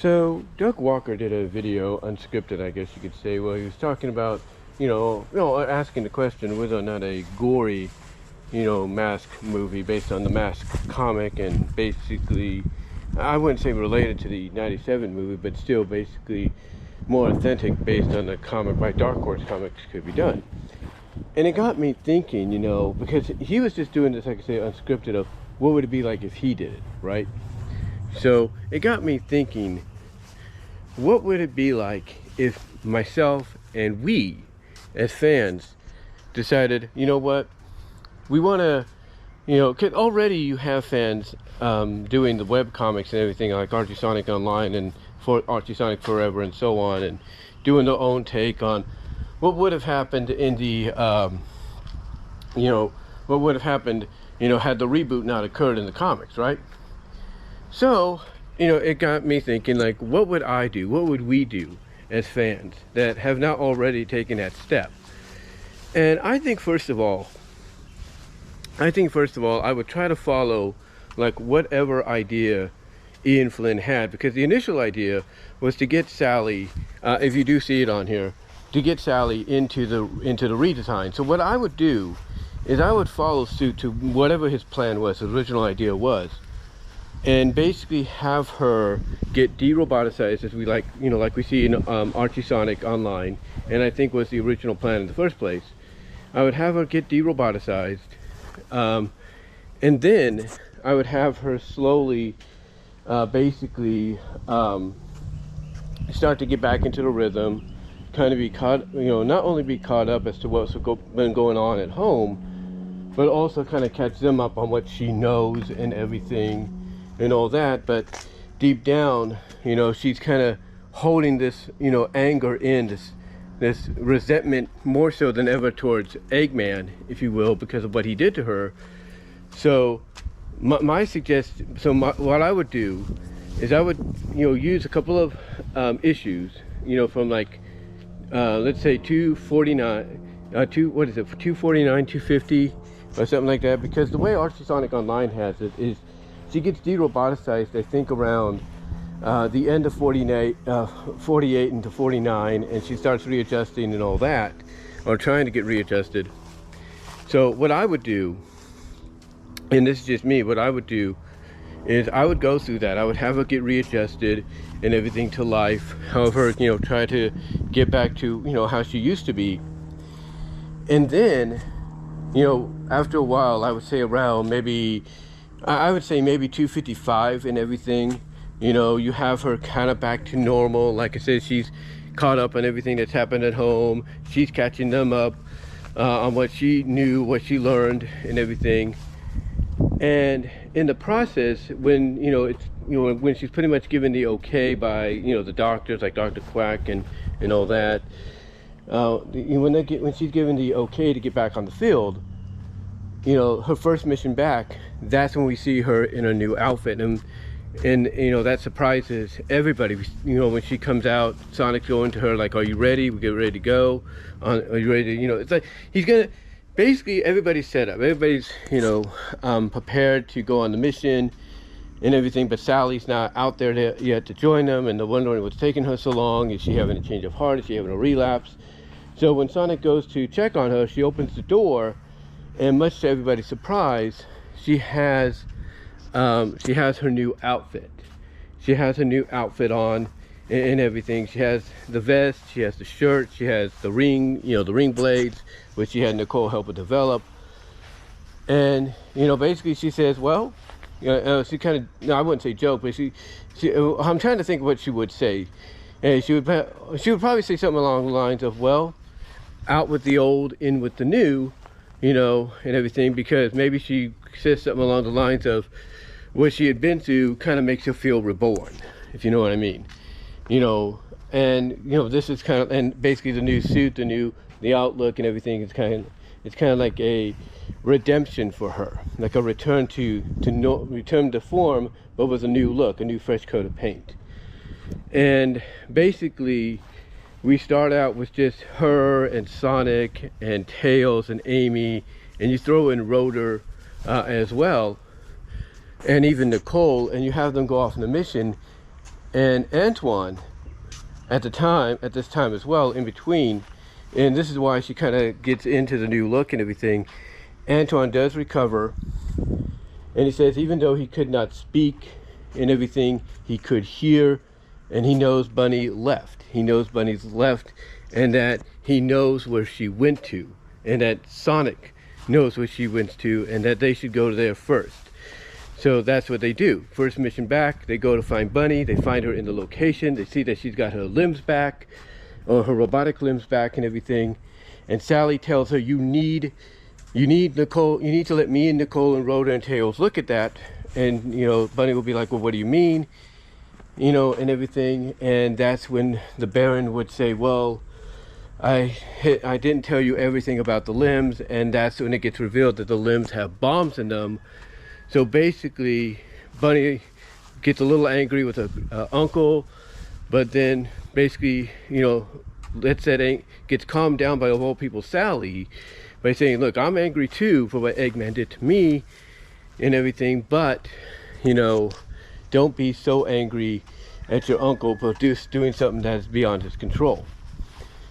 So Doug Walker did a video, unscripted, I guess you could say. Well, he was talking about, asking the question whether or not a gory, mask movie based on the Mask comic, and basically, I wouldn't say related to the '97 movie, but still basically more authentic based on the comic by Dark Horse Comics could be done. And it got me thinking, because he was just doing this, like I say, unscripted, of what would it be like if he did it, right? So it got me thinking, what would it be like if myself and we as fans decided, you know what, we want to, cause already you have fans doing the web comics and everything, like Archie Sonic Online and for Archie Sonic Forever and so on, and doing their own take on what would have happened in the what would have happened, had the reboot not occurred in the comics, right? So, it got me thinking, like, what would I do? What would we do as fans that have not already taken that step? And I think first of all, I would try to follow, like, whatever idea Ian Flynn had, because the initial idea was to get Sally, if you do see it on here, to get Sally into the redesign. So what I would do is I would follow suit to whatever his plan was, his original idea was, and basically have her get de-roboticized, as we like we see in Archie Sonic Online, and I think was the original plan in the first place. I would have her get de-roboticized, and then I would have her slowly basically start to get back into the rhythm, kind of be caught, not only be caught up as to what's been going on at home, but also kind of catch them up on what she knows and everything and all that. But deep down, she's kind of holding this, anger in, this resentment more so than ever towards Eggman, if you will, because of what he did to her. So my suggestion, what I would do is I would, use a couple of issues, from like, let's say 249, 249, 250, or something like that, because the way Archie Sonic Online has it is she gets de-roboticized, I think, around the end of 48 into 49, and she starts readjusting and all that, or trying to get readjusted. So what I would do, and this is just me, what I would do is I would go through that. I would have her get readjusted and everything to life, however, try to get back to, how she used to be. And then, after a while, I would say around maybe 255 and everything, you have her kind of back to normal. Like I said, she's caught up on everything that's happened at home. She's catching them up on what she knew, what she learned and everything. And in the process, when when she's pretty much given the okay by the doctors, like Dr. Quack and all that, when she's given the okay to get back on the field, her first mission back, that's when we see her in a new outfit, and that surprises everybody. When she comes out, Sonic's going to her like, "Are you ready? We get ready to go. Are you ready to?" It's like he's gonna. Basically, everybody's set up. Everybody's, prepared to go on the mission and everything, but Sally's not out there yet to join them, and they're wondering what's taking her so long. Is she having a change of heart? Is she having a relapse? So when Sonic goes to check on her, she opens the door, and much to everybody's surprise, she has her new outfit. She has her new outfit on and everything. She has the vest, she has the shirt, she has the ring, the ring blades, which she had Nicole help her develop. And basically she says, well, she kind of, I wouldn't say joke, but she I'm trying to think of what she would say, and she would probably say something along the lines of, well, out with the old, in with the new, and everything, because maybe she says something along the lines of what she had been through kind of makes her feel reborn, if you know what I mean. And this is kind of, and basically the new suit, the outlook and everything is kind of like a redemption for her, like a return to form, but with a new look, a new fresh coat of paint. And basically we start out with just her and Sonic and Tails and Amy, and you throw in Rotor as well, and even Nicole, and you have them go off on a mission. And Antoine, at this time as well, in between, and this is why she kind of gets into the new look and everything, Antoine does recover, and he says even though he could not speak and everything, he could hear, and he knows Bunny left. He knows Bunny's left, and that he knows where she went to, and that Sonic knows where she went to, and that they should go there first. So that's what they do. First mission back, they go to find Bunny. They find her in the location. They see that she's got her limbs back, or her robotic limbs back and everything. And Sally tells her, you need Nicole, you need to let me and Nicole and Rhoda and Tails look at that. And, you know, Bunny will be like, well, what do you mean? You know, and everything. And that's when the Baron would say, well, I didn't tell you everything about the limbs. And that's when it gets revealed that the limbs have bombs in them. So basically, Bunny gets a little angry with her uncle, but then basically, you know, gets calmed down by, of all people, Sally, by saying, look, I'm angry too for what Eggman did to me and everything, but, you know, don't be so angry at your uncle for just doing something that is beyond his control.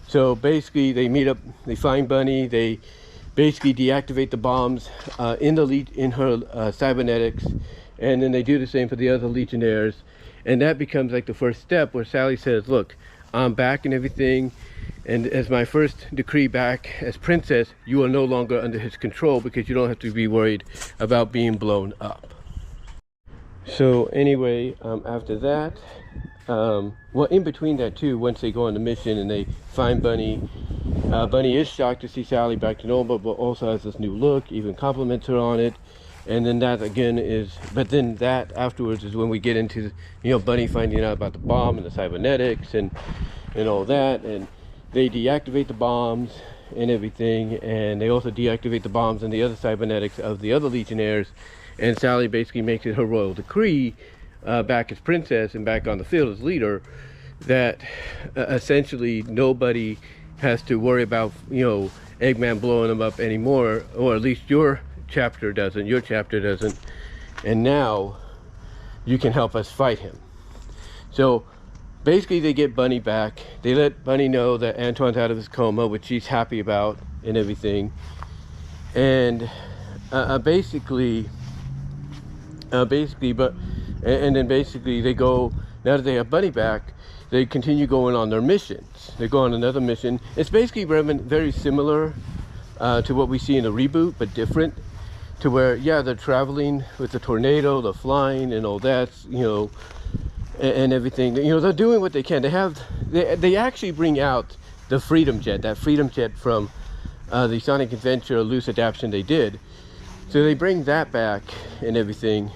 So basically, they meet up, they find Bunny, they basically deactivate the bombs in her cybernetics, and then they do the same for the other Legionnaires, and that becomes like the first step where Sally says, look, I'm back and everything, and as my first decree back as princess, you are no longer under his control because you don't have to be worried about being blown up. So anyway, after that, well, in between that too, once they go on the mission and they find Bunny, Bunny is shocked to see Sally back to normal, but also has this new look, even compliments her on it. And then that again is, but then that afterwards is when we get into, you know, Bunny finding out about the bomb and the cybernetics and all that, and they deactivate the bombs and everything, and they also deactivate the bombs and the other cybernetics of the other Legionnaires, and Sally basically makes it her royal decree, back as princess and back on the field as leader, that essentially nobody has to worry about, you know, Eggman blowing them up anymore, or at least your chapter doesn't, and now you can help us fight him. So basically they get Bunny back. They let Bunny know that Antoine's out of his coma, which she's happy about and everything, and basically they go, now that they have Bunny back, they continue going on their missions. They go on another mission. It's basically very similar to what we see in the reboot, but different, to where, yeah, they're traveling with the tornado, the flying and all that, you know, and everything. You know, they're doing what they can. They actually bring out the Freedom Jet, that Freedom Jet from the Sonic Adventure loose adaptation they did. So they bring that back and everything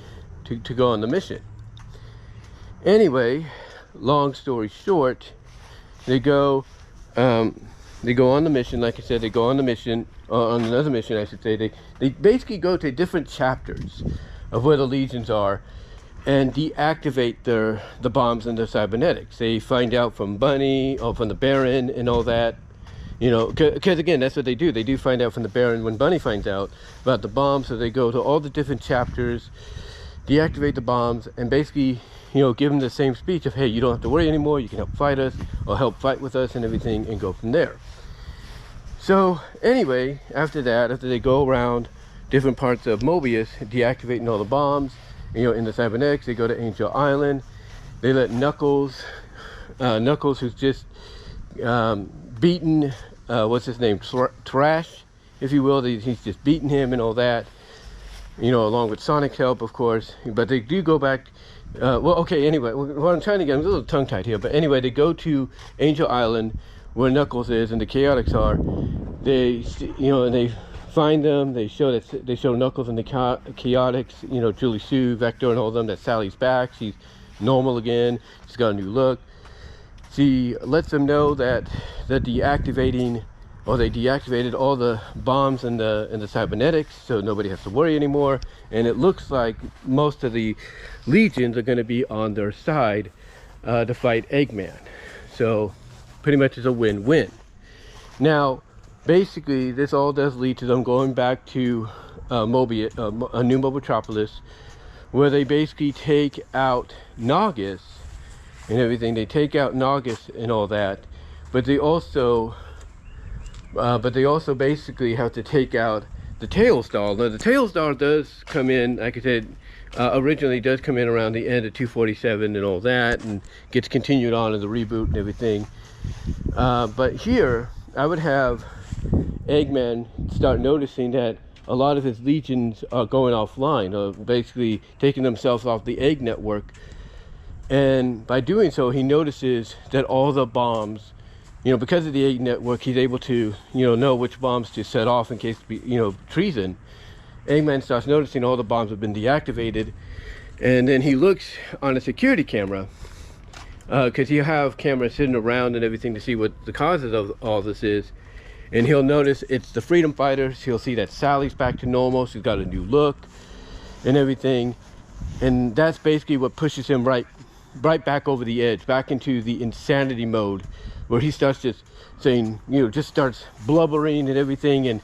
to go on the mission. Anyway, long story short, they go on the mission. Like I said, they go on the mission, on another mission I should say. They basically go to different chapters of where the legions are and deactivate the bombs and their cybernetics. They find out from Bunny or from the Baron and all that, you know, because again, that's what they do. They do find out from the Baron when Bunny finds out about the bombs. So they go to all the different chapters, deactivate the bombs, and basically, you know, give them the same speech of, hey, you don't have to worry anymore, you can help fight us, or help fight with us and everything, and go from there. So anyway, after they go around different parts of Mobius, deactivating all the bombs, you know, in the cybernetics, they go to Angel Island. They let Knuckles, who's just beaten, what's his name, Trash, if you will. He's just beaten him and all that, you know, along with Sonic's help, of course. But they do go back, well, okay, anyway, what I'm trying to get, I'm a little tongue-tied here, but anyway, they go to Angel Island, where Knuckles is and the Chaotix are. They, you know, and they find them. They show Knuckles and the Chaotix, you know, Julie Sue, Vector, and all of them, that Sally's back. She's normal again. She's got a new look. She lets them know that they're deactivated all the bombs and the cybernetics, so nobody has to worry anymore. And it looks like most of the legions are going to be on their side to fight Eggman. So pretty much it's a win-win. Now, basically, this all does lead to them going back to Mobius, New Mobotropolis, where they basically take out Naugus and everything. They take out Naugus and all that, but they also basically have to take out the tail stall. Now the tail stall does come in, like I said, originally does come in around the end of 247 and all that, and gets continued on in the reboot and everything. But here I would have Eggman start noticing that a lot of his legions are going offline, basically taking themselves off the egg network. And by doing so, he notices that all the bombs, because of the egg network, he's able to, know which bombs to set off in case, treason. Eggman starts noticing all the bombs have been deactivated, and then he looks on a security camera, because you have cameras sitting around and everything to see what the causes of all this is. And he'll notice it's the freedom fighters. He'll see that Sally's back to normal. She's got a new look and everything. And that's basically what pushes him right back over the edge, back into the insanity mode, where he starts just saying, just starts blubbering and everything. And,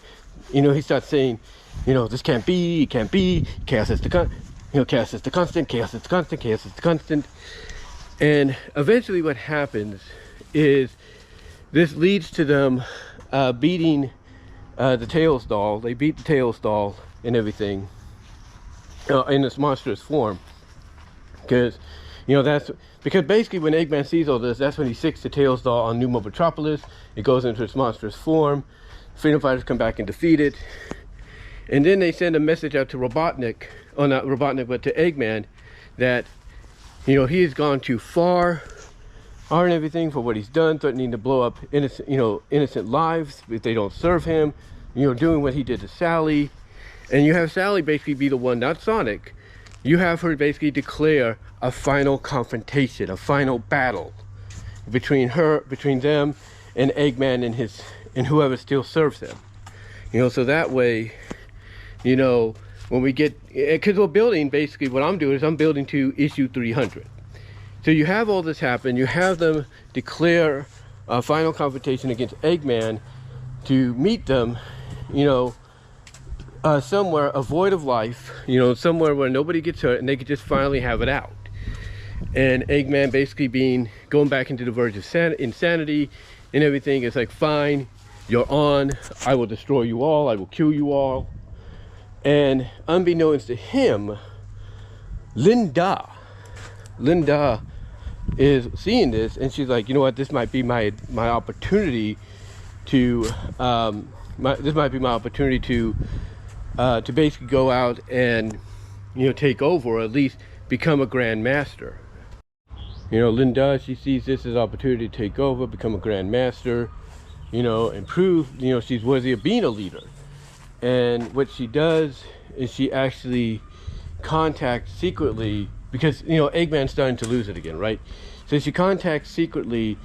he starts saying, this can't be, it can't be, chaos is the chaos is the constant, chaos is the constant, chaos is the constant. And eventually what happens is this leads to them beating the tail stall. They beat the tail stall and everything in this monstrous form, because that's because basically when Eggman sees all this, that's when he sicks the tail stall on Pneumo Metropolis. It goes into its monstrous form. Freedom fighters come back and defeat it, and then they send a message out to Robotnik, or not Robotnik, but to Eggman, that he has gone too far and everything for what he's done, threatening to blow up innocent lives if they don't serve him, doing what he did to Sally. And you have Sally basically be the one, not Sonic, you have her basically declare a final confrontation, a final battle between them and Eggman and whoever still serves him. So that way, when we get, because we're building, basically what I'm doing is I'm building to issue 300. So you have all this happen, you have them declare a final confrontation against Eggman to meet them, somewhere void of life, somewhere where nobody gets hurt, and they could just finally have it out. And Eggman basically going back into the verge of insanity and everything. It's like, fine, you're on, I will destroy you all, I will kill you all. And unbeknownst to him, Linda is seeing this, and she's like, what, this might be my opportunity to to basically go out and take over, or at least become a Grand Master. Linda, she sees this as an opportunity to take over, become a Grand Master, and prove she's worthy of being a leader. And what she does is she actually contacts secretly, because Eggman's starting to lose it again, right? So she contacts secretly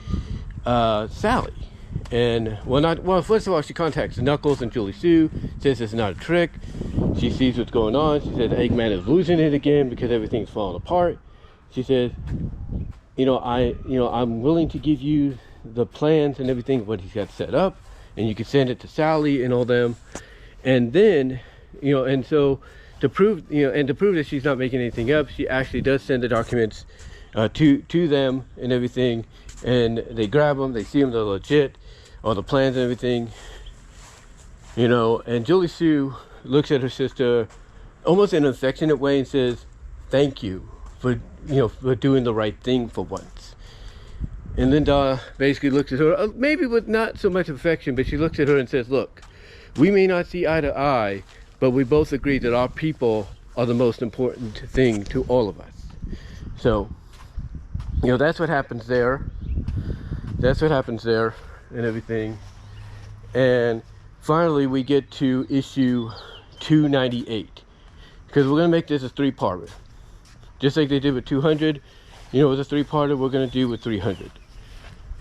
Sally, and first of all, she contacts Knuckles and Julie Sue, says it's not a trick. She sees what's going on. She said Eggman is losing it again because everything's falling apart. She says, I'm willing to give you the plans and everything, what he's got set up, and you can send it to Sally and all them. And then, and so to prove that she's not making anything up, she actually does send the documents to them and everything, and they grab them, they see them, they're legit, all the plans and everything, and Julie Sue looks at her sister almost in an affectionate way and says, thank you for doing the right thing for once. And Linda basically looks at her, maybe with not so much affection, but she looks at her and says, look, we may not see eye to eye, but we both agree that our people are the most important thing to all of us. So, that's what happens there. That's what happens there and everything. And finally, we get to issue 298. Because we're going to make this a three-parter. Just like they did with 200, it was a three-parter, we're going to do with 300.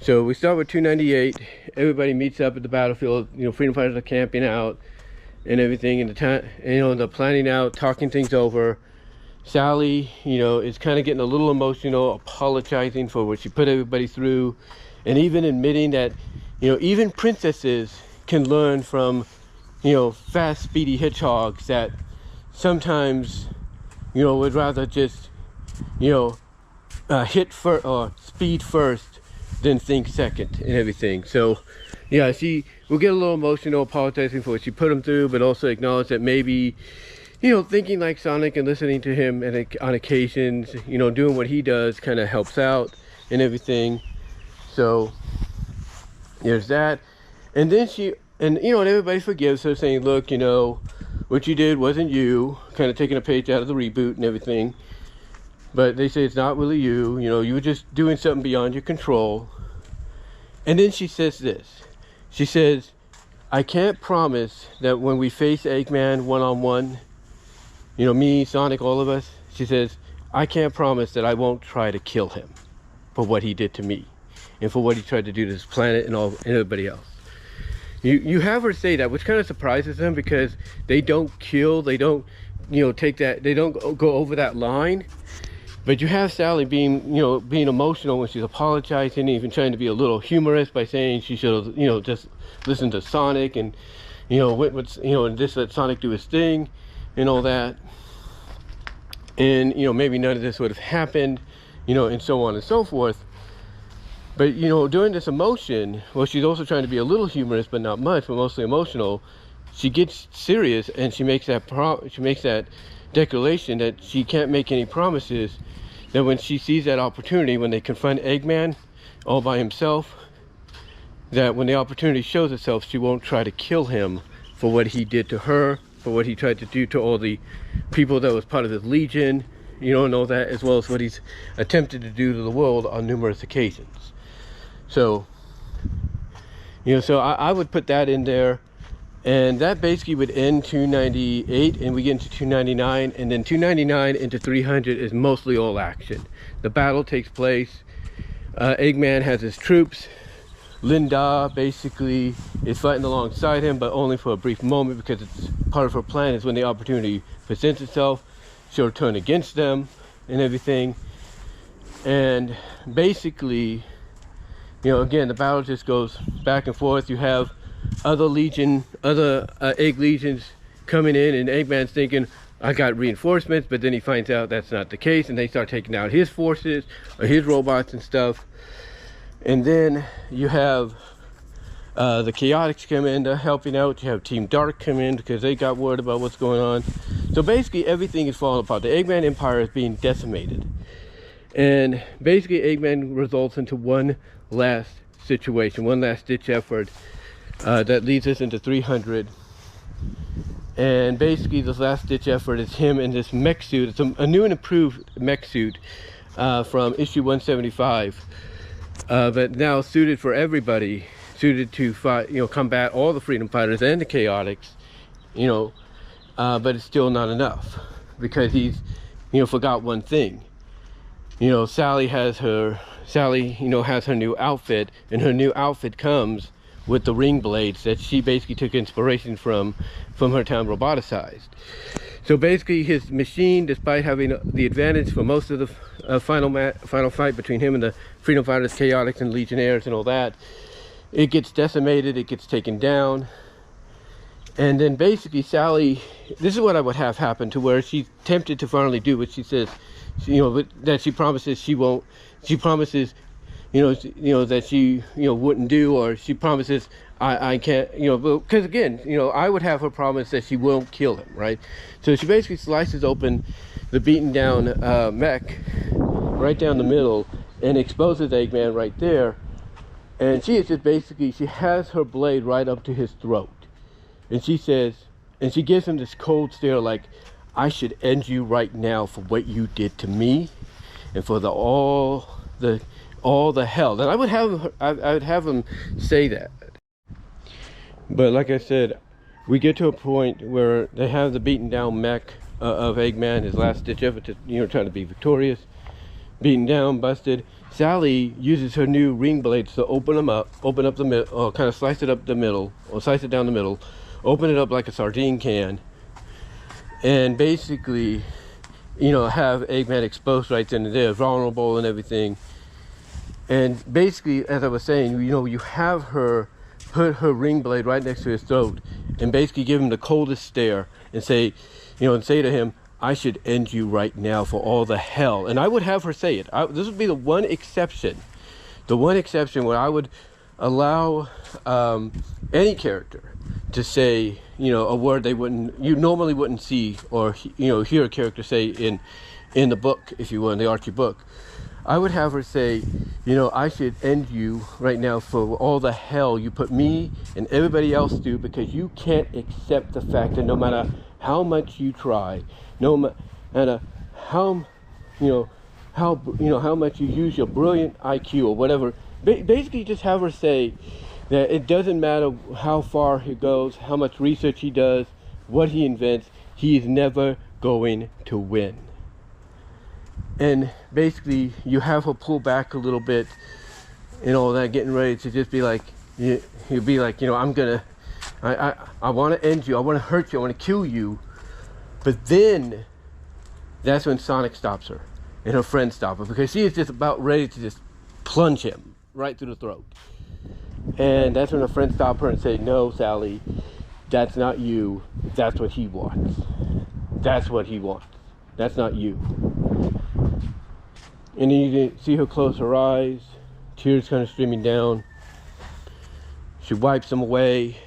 So we start with 298. Everybody meets up at the battlefield. Freedom fighters are camping out and everything, and they're planning out, talking things over. Sally, is kind of getting a little emotional, apologizing for what she put everybody through, and even admitting that, even princesses can learn from, fast, speedy hedgehogs that sometimes, would rather just, speed first, then think second and everything. So yeah, she will get a little emotional, apologizing for what she put him through, but also acknowledge that maybe, you know, thinking like Sonic and listening to him on occasions, you know, doing what he does kind of helps out and everything. So there's that. And then and everybody forgives her, saying, look, you know, what you did wasn't you, kind of taking a page out of the reboot and everything. But they say it's not really you, you know, you were just doing something beyond your control. And then she says this. She says, I can't promise that when we face Eggman one-on-one, you know, me, Sonic, all of us, she says, I can't promise that I won't try to kill him for what he did to me and for what he tried to do to this planet and everybody else. You have her say that, which kind of surprises them, because they don't kill, they don't, you know, they don't go over that line. But you have Sally being emotional when she's apologizing, even trying to be a little humorous by saying she should have, you know, just listened to Sonic and, you know, and just let Sonic do his thing and all that. And, you know, maybe none of this would have happened, you know, and so on and so forth. But, you know, during this emotion, well, she's also trying to be a little humorous, but not much, but mostly emotional. She gets serious, and she makes that declaration that she can't make any promises, that when she sees that opportunity, when they confront Eggman all by himself, that when the opportunity shows itself, she won't try to kill him for what he did to her, for what he tried to do to all the people that was part of his legion, you know, and all that, as well as what he's attempted to do to the world on numerous occasions. So, you know, so I would put that in there. And that basically would end 298, and we get into 299, and then 299 into 300 is mostly all action. The battle takes place. Eggman has his troops. Linda basically is fighting alongside him, but only for a brief moment, because it's part of her plan is when the opportunity presents itself, she'll turn against them and everything. And basically, you know, again, the battle just goes back and forth. You have other egg legions coming in, and Eggman's thinking, I got reinforcements, but then he finds out that's not the case, and they start taking out his forces or his robots and stuff. And then you have the Chaotix come in to helping out. You have Team Dark come in because they got word about what's going on. So basically everything is falling apart. The Eggman Empire is being decimated, and basically Eggman results into one last situation, one last ditch effort that leads us into 300. And basically this last ditch effort is him in this mech suit. It's a new and improved mech suit from issue 175, but now suited for everybody, suited to fight, you know, combat all the freedom fighters and the Chaotix, you know, but it's still not enough, because he's, you know, forgot one thing. You know, Sally, you know, has her new outfit, and her new outfit comes with the ring blades that she basically took inspiration from her time roboticized. So basically his machine, despite having the advantage for most of the final fight between him and the freedom fighters, Chaotix and Legionnaires and all that, it gets decimated, it gets taken down. And then basically Sally, this is what I would have happen, to where she's tempted to finally do what she says, you know, that she promises she won't, she promises, you know, that she, you know, wouldn't do, or she promises I can't, you know, because again, you know, I would have her promise that she won't kill him, right? So she basically slices open the beaten down mech right down the middle and exposes Eggman right there. And she is just basically, she has her blade right up to his throat, and she says, and she gives him this cold stare, like, I should end you right now for what you did to me, and for all the hell. And I would have him say that. But like I said, we get to a point where they have the beaten down mech of Eggman, his last ditch effort to, you know, trying to be victorious, beaten down, busted. Sally uses her new ring blades to open up the middle, or kind of slice it up the middle, or slice it down the middle, open it up like a sardine can, and basically, you know, have Eggman exposed right then and there, vulnerable and everything. And basically, as I was saying, you know, you have her put her ring blade right next to his throat and basically give him the coldest stare and say, you know, and say to him, I should end you right now for all the hell. And I would have her say it. This would be the one exception where I would allow any character to say, you know, a word you normally wouldn't see or, you know, hear a character say in the book, if you will, in the Archie book. I would have her say, you know, I should end you right now for all the hell you put me and everybody else through, because you can't accept the fact that no matter how much you try, no matter how much you use your brilliant IQ or whatever, basically just have her say that it doesn't matter how far he goes, how much research he does, what he invents, he is never going to win. And basically you have her pull back a little bit and all that, getting ready to just be like, he'll be like, you know, I want to end you, I want to hurt you, I want to kill you. But then that's when Sonic stops her and her friends stop her, because she is just about ready to just plunge him right through the throat. And that's when her friends stop her and say, no, Sally, that's not you, that's what he wants. That's what he wants. That's not you. And then you can see her close her eyes, tears kind of streaming down. She wipes them away,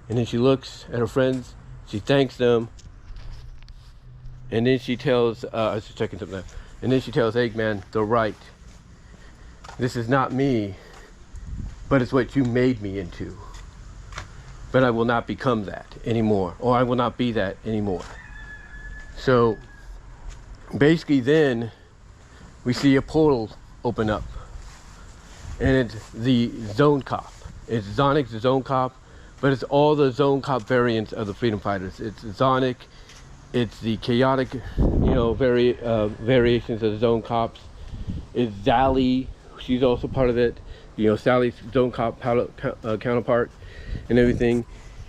and then she looks at her friends, she thanks them, and then she tells, I was just checking something out, and then she tells Eggman, they're right. This is not me, but it's what you made me into. But I will not become that anymore, or I will not be that anymore. So basically then we see a portal open up, and it's the Zone Cop. It's Sonic's Zone Cop, but it's all the Zone Cop variants of the Freedom Fighters. It's Sonic, it's the chaotic, you know, variations of the Zone Cops. It's Sally, she's also part of it. You know, Sally's Zone Cop counterpart and everything.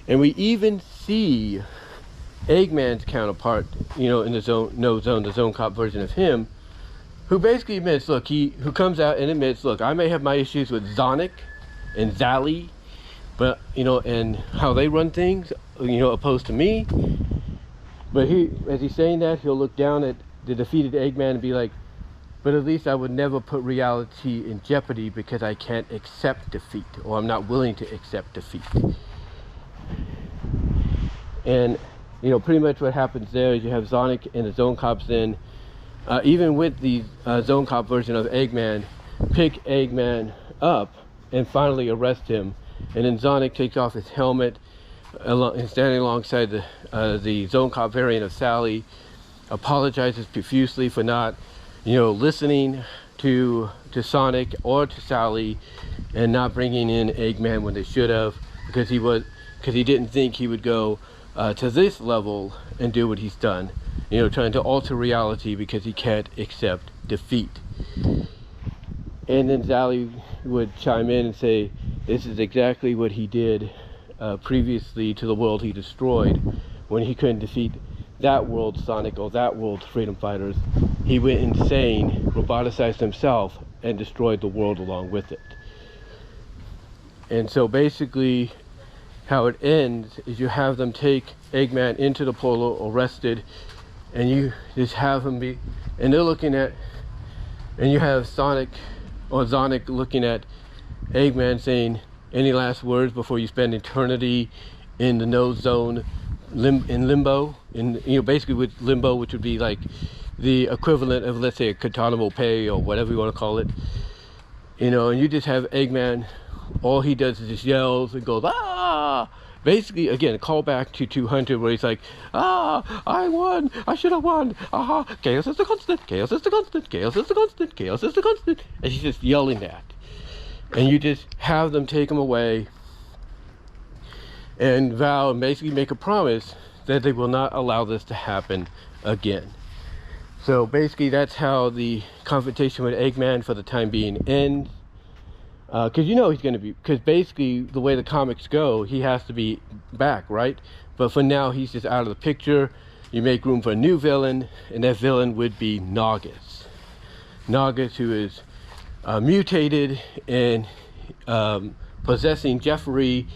And we even see Eggman's counterpart, you know, in the the Zone Cop version of him, who basically admits, look, who comes out and admits, look, I may have my issues with Sonic and Sally, but, you know, and how they run things, you know, opposed to me. But as he's saying that, he'll look down at the defeated Eggman and be like, but at least I would never put reality in jeopardy because I can't accept defeat, or I'm not willing to accept defeat. And, you know, pretty much what happens there is you have Sonic and the Zone Cops then, even with the Zone Cop version of Eggman, pick Eggman up and finally arrest him. And then Sonic takes off his helmet and standing alongside the Zone Cop variant of Sally, apologizes profusely for not, you know, listening to Sonic or to Sally, and not bringing in Eggman when they should have, because he didn't think he would go to this level and do what he's done, you know, trying to alter reality because he can't accept defeat. And then Sally would chime in and say, this is exactly what he did previously to the world he destroyed. When he couldn't defeat that world's Sonic or that world's Freedom Fighters, he went insane, roboticized himself, and destroyed the world along with it. And so basically how it ends is you have them take Eggman into the portal, arrested, and you just have him be, and they're looking at, and you have Sonic looking at Eggman saying, any last words before you spend eternity in the no zone, in limbo, in, you know, basically with limbo, which would be like the equivalent of, let's say, a Guantanamo Bay or whatever you want to call it, you know. And you just have Eggman, all he does is just yells and goes, ah, basically again a callback to 200, where he's like, ah, I won, I should have won, aha, chaos is the constant, chaos is the constant, chaos is the constant, chaos is the constant, and he's just yelling that. And you just have them take him away and vow and basically make a promise that they will not allow this to happen again. So basically that's how the confrontation with Eggman for the time being ends. Because you know he's going to be, because basically the way the comics go, he has to be back, right? But for now he's just out of the picture. You make room for a new villain, and that villain would be Naugus. Naugus, who is mutated and possessing Jeffrey,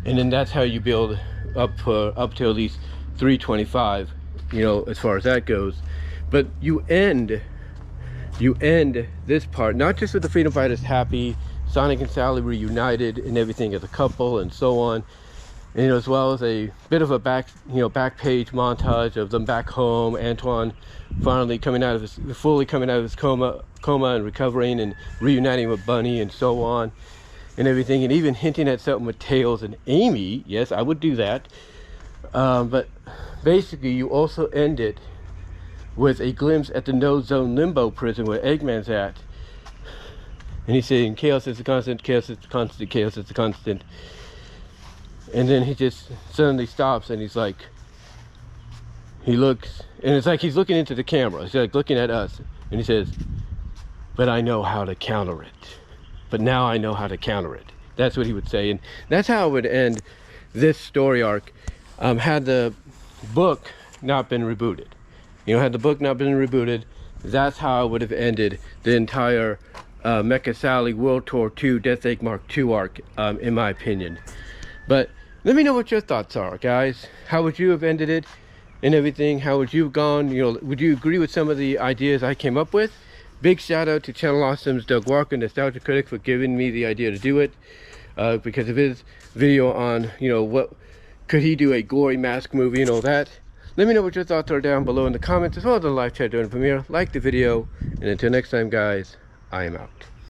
and then that's how you build up to at least 325 you know, as far as that goes. But you end this part not just with the freedom fighters happy, Sonic and Sally reunited and everything as a couple and so on, and, you know, as well as a bit of a back page montage of them back home, Antoine finally fully coming out of his coma and recovering and reuniting with Bunny and so on and everything, and even hinting at something with Tails and Amy. Yes, I would do that. But basically you also end it with a glimpse at the no zone limbo prison where Eggman's at, and he's saying chaos is a constant, chaos is a constant, chaos is a constant. And then he just suddenly stops and he's like, he looks, and it's like he's looking into the camera. He's like looking at us, and he says, but I know how to counter it. But now I know how to counter it. That's what he would say. And that's how it would end this story arc, had the book not been rebooted. You know, had the book not been rebooted, that's how it would have ended the entire Mecha Sally World Tour 2 Death Egg Mark II arc, in my opinion. But let me know what your thoughts are, guys. How would you have ended it and everything? How would you have gone? You know, would you agree with some of the ideas I came up with? Big shout out to Channel Awesome's Doug Walker, Nostalgia Critic, for giving me the idea to do it, because of his video on, you know, what could he do a gory mask movie and all that. Let me know what your thoughts are down below in the comments, as well as the live chat during the premiere. Like the video, and until next time, guys, I am out.